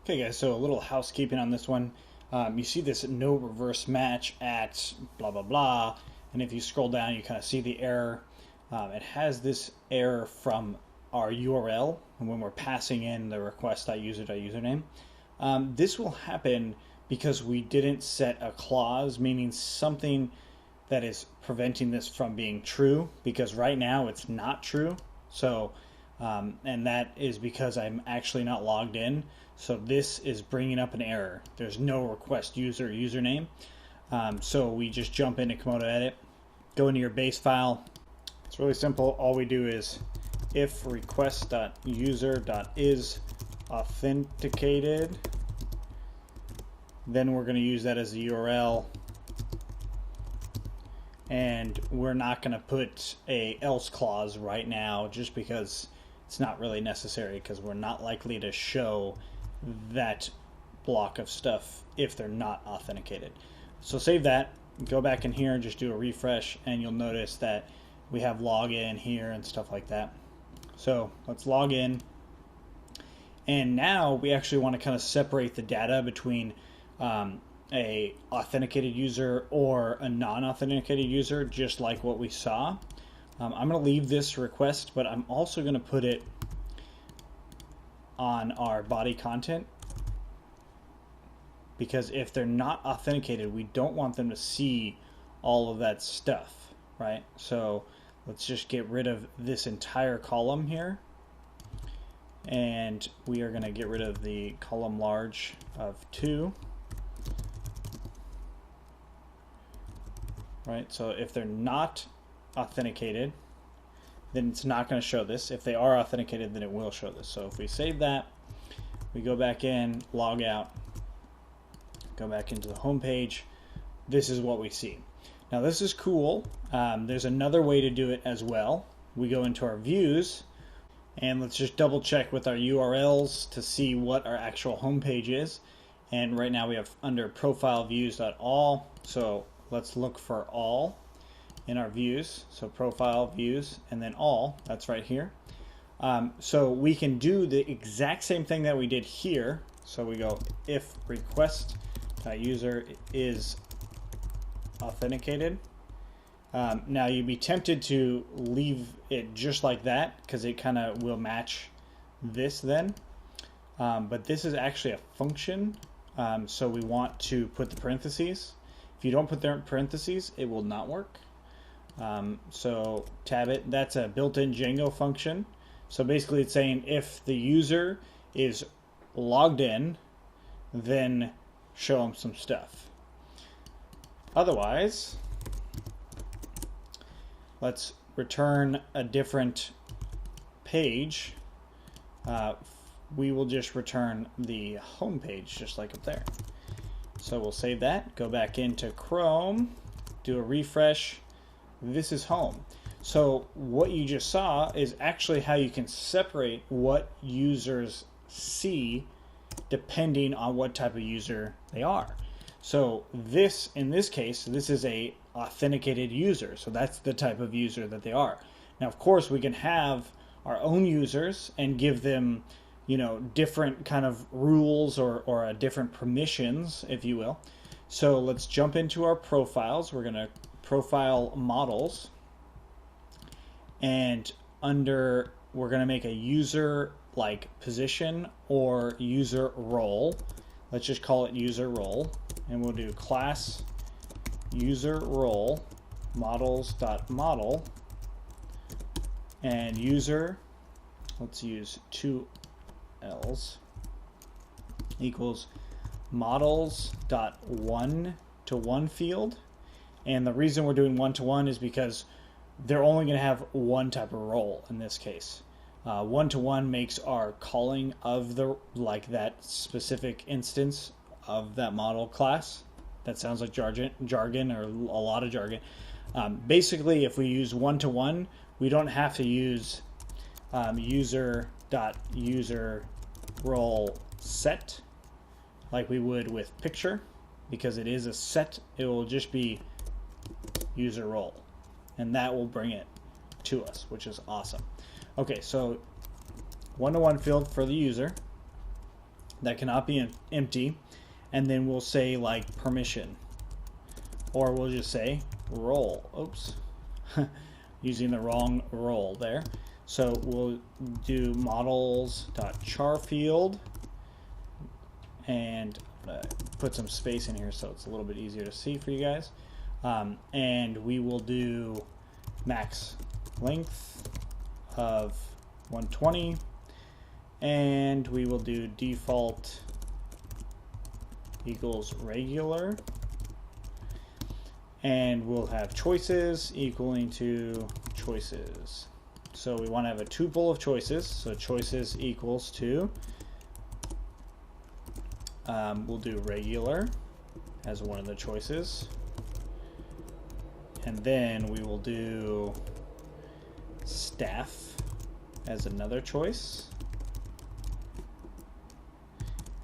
Okay, guys, so a little housekeeping on this one. You see this no reverse match at blah, blah, blah. And if you scroll down, you kind of see the error. It has this error from our URL when we're passing in the request.user.username. This will happen because we didn't set a clause, meaning something that is preventing this from being true, because right now it's not true. So, and that is because I'm actually not logged in. So this is bringing up an error. There's no request user username. So we just jump into Komodo Edit, go into your base file. It's really simple. All we do is if request.user.is authenticated, then we're going to use that as a URL. And we're not going to put a else clause right now just because it's not really necessary, because we're not likely to show that block of stuff if they're not authenticated. So save that, go back in here and just do a refresh, and you'll notice that we have login here and stuff like that. So let's log in. And now we actually want to kind of separate the data between a authenticated user or a non-authenticated user, just like what we saw. I'm going to leave this request, but I'm also going to put it on our body content, because if they're not authenticated, we don't want them to see all of that stuff, right? So let's just get rid of this entire column here, and we are going to get rid of the column large of 2. Right, so if they're not authenticated, then it's not going to show this. If they are authenticated, then it will show this. So if we save that, we go back in, log out, go back into the home page, this is what we see. Now this is cool. There's another way to do it as well. We go into our views, and let's just double check with our URLs to see what our actual home page is. And right now we have under profile views.all, so let's look for all in our views. So profile, views, and then all, that's right here. So we can do the exact same thing that we did here. So we go if request.user is authenticated. Now you'd be tempted to leave it just like that, because it kind of will match this then. But this is actually a function. So we want to put the parentheses. If you don't put their parentheses, it will not work. So tab it. That's a built-in Django function. So basically it's saying if the user is logged in, then show them some stuff. Otherwise, let's return a different page. We will just return the home page just like up there. So we'll save that, go back into Chrome, do a refresh. This is home. So what you just saw is actually how you can separate what users see depending on what type of user they are. So this, in this case, this is a authenticated user. So that's the type of user that they are. Now, of course, we can have our own users and give them, you know, different kind of rules or a different permissions, if you will. So let's jump into our profiles. We're going to profile models, and under we're going to make a user like position or user role. Let's just call it user role, and we'll do class user role models.model, and user, let's use 2 L's, equals models.one-to-one field. And the reason we're doing one-to-one is because they're only going to have one type of role in this case. One-to-one makes our calling of the that specific instance of that model class. That sounds like jargon or a lot of jargon. Basically, if we use one-to-one, we don't have to use user.user role set like we would with picture, because it is a set. It will just be user role, and that will bring it to us, which is awesome. Okay, so one-to-one field for the user, that cannot be empty, and then we'll say like permission, or we'll just say role. Oops, using the wrong role there. So we'll do models.char field, and put some space in here so it's a little bit easier to see for you guys. And we will do max length of 120, and we will do default equals regular, and we'll have choices equaling to choices. So we want to have a tuple of choices, so choices equals to, we'll do regular as one of the choices, and then we will do staff as another choice,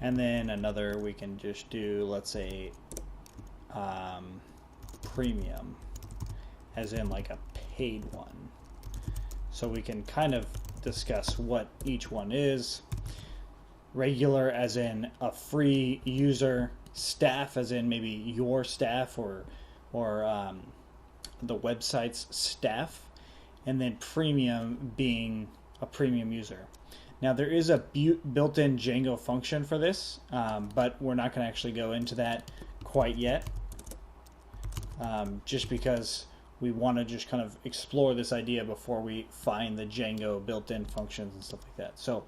and then another, we can just do, let's say, premium, as in like a paid one. So we can kind of discuss what each one is. Regular as in a free user, staff as in maybe your staff or the website's staff, and then premium being a premium user. Now there is a built-in Django function for this, but we're not going to actually go into that quite yet, just because we want to just kind of explore this idea before we find the Django built-in functions and stuff like that. So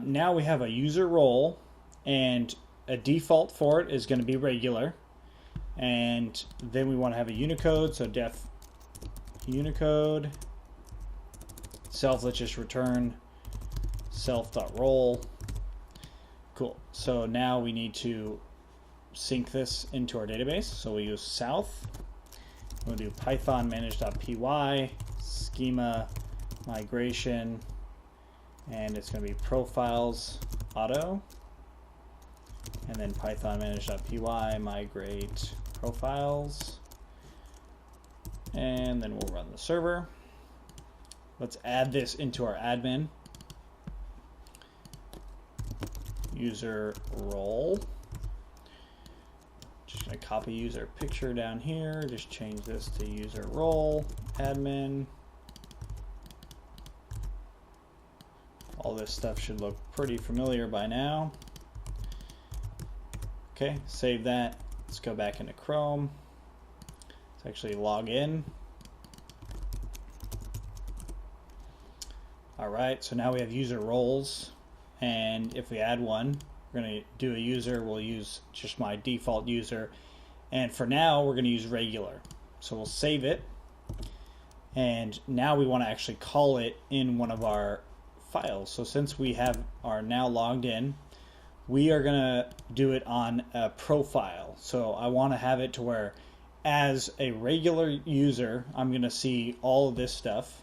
now we have a user role, and a default for it is going to be regular, and then we want to have a Unicode, so def Unicode self, let's just return self.role. Cool. So now we need to sync this into our database, so we use south. We'll do python manage.py schema migration, and it's going to be profiles auto, and then python manage.py migrate profiles, and then we'll run the server. Let's add this into our admin. User role. Just going to copy user picture down here, just change this to user role, admin. All this stuff should look pretty familiar by now. Okay, save that. Let's go back into Chrome. Let's actually log in. All right, so now we have user roles, and if we add one, we're going to do a user. We'll use just my default user, and for now we're going to use regular. So we'll save it, and now we want to actually call it in one of our files. So since we are now logged in, we are going to do it on a profile. So I want to have it to where as a regular user, I'm going to see all of this stuff.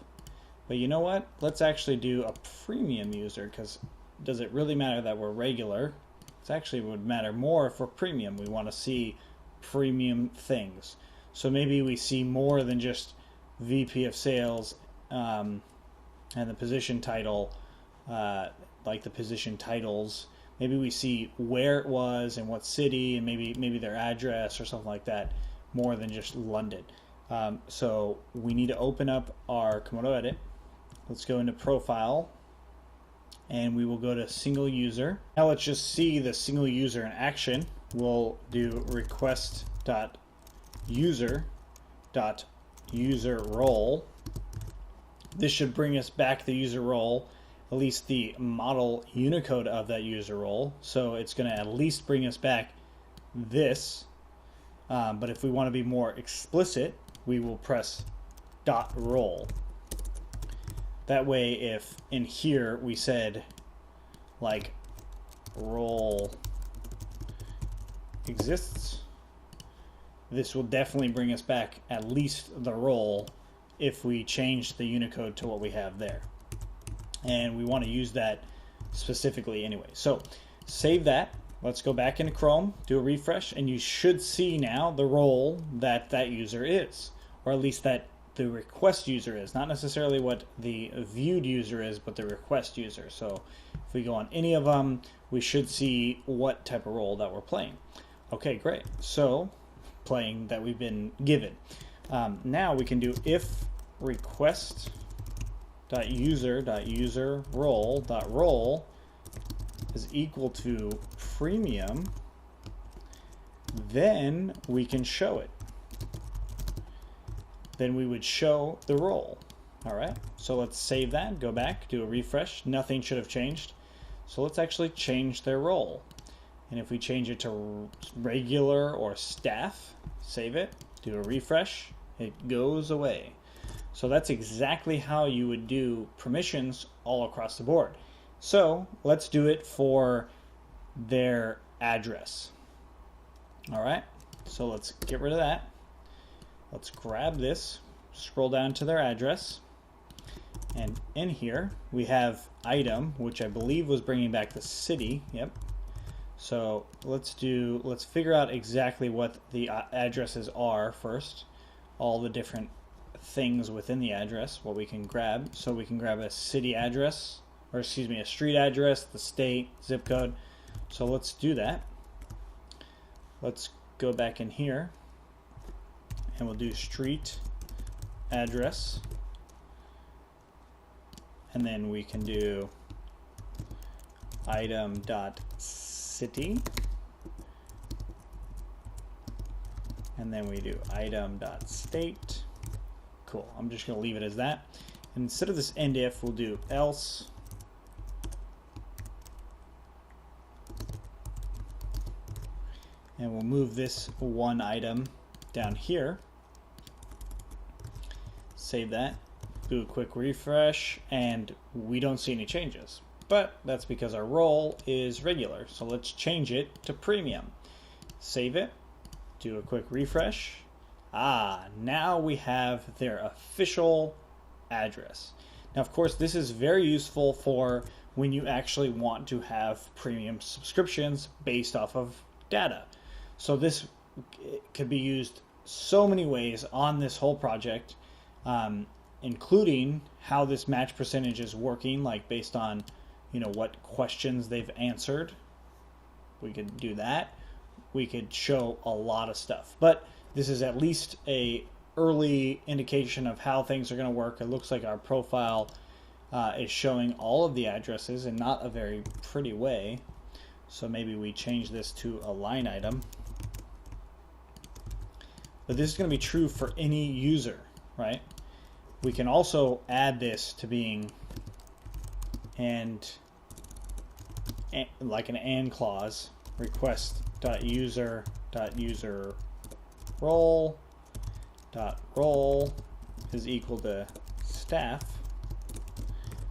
But you know what? Let's actually do a premium user, because does it really matter that we're regular? It actually would matter more if we're premium. We want to see premium things. So maybe we see more than just VP of sales and the position title, like the position titles. Maybe we see where it was and what city, and maybe their address or something like that, more than just London. So we need to open up our Komodo Edit. Let's go into profile, and we will go to single user. Now let's just see the single user in action. We'll do request.user.user role. This should bring us back the user role, at least the model Unicode of that user role. So it's going to at least bring us back this. But if we want to be more explicit, we will press .role. That way, if in here we said like role exists, this will definitely bring us back at least the role if we change the Unicode to what we have there. And we want to use that specifically anyway. So save that. Let's go back into Chrome, do a refresh, and you should see now the role that that user is, or at least that the request user is, not necessarily what the viewed user is, but the request user. So if we go on any of them, we should see what type of role that we're playing. Okay, great. So playing that we've been given. Now we can do if request.user.user role is equal to premium, then we can show it. Then we would show the role. All right, so let's save that, go back, do a refresh. Nothing should have changed. So let's actually change their role. And if we change it to regular or staff, save it, do a refresh, it goes away. So that's exactly how you would do permissions all across the board. So let's do it for their address. All right, so let's get rid of that. Let's grab this, scroll down to their address, and in here we have item, which I believe was bringing back the city. Yep. So let's figure out exactly what the addresses are first, all the different things within the address, what we can grab. So we can grab a city address, or excuse me, a street address, the state, zip code. So let's do that. Let's go back in here and we'll do street address, and then we can do item.city, and then we do item.state. Cool. I'm just going to leave it as that. And instead of this end if, we'll do else. And we'll move this one item down here. Save that, do a quick refresh, and we don't see any changes. But that's because our role is regular. So let's change it to premium. Save it, do a quick refresh. Now we have their official address. Now, of course, this is very useful for when you actually want to have premium subscriptions based off of data. So this could be used so many ways on this whole project, including how this match percentage is working, like based on, what questions they've answered. We could do that. We could show a lot of stuff, but this is at least a early indication of how things are going to work. It looks like our profile is showing all of the addresses in not a very pretty way. So maybe we change this to a line item. But this is going to be true for any user, right? We can also add this to being like an and clause, request.user.user role is equal to staff.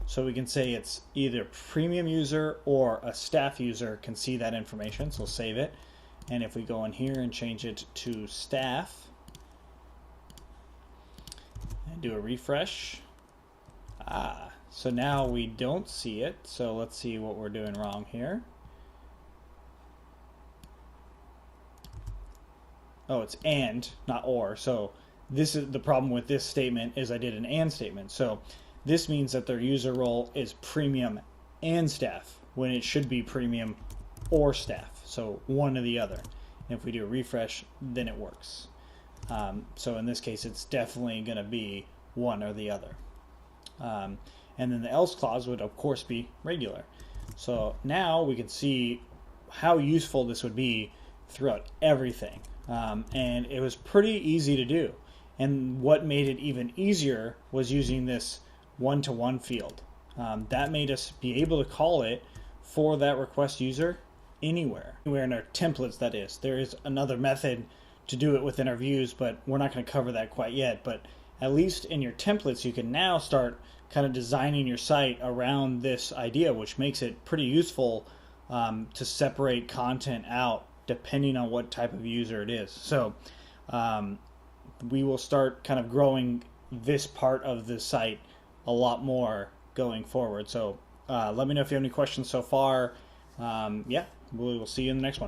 So we can say it's either premium user or a staff user can see that information. So save it. And if we go in here and change it to staff and do a refresh, so now we don't see it. So let's see what we're doing wrong here. Oh, it's and, not or. So this is the problem with this statement, is I did an and statement. So this means that their user role is premium and staff when it should be premium or staff. So one or the other. And if we do a refresh, then it works. So in this case, it's definitely going to be one or the other. And then the else clause would, of course, be regular. So now we can see how useful this would be throughout everything. And it was pretty easy to do. And what made it even easier was using this one-to-one field. That made us be able to call it for that request user anywhere in our templates, that is. There is another method to do it within our views, but we're not going to cover that quite yet. But at least in your templates, you can now start kind of designing your site around this idea, which makes it pretty useful to separate content out depending on what type of user it is. So we will start kind of growing this part of the site a lot more going forward. So let me know if you have any questions so far. Yeah, we will see you in the next one.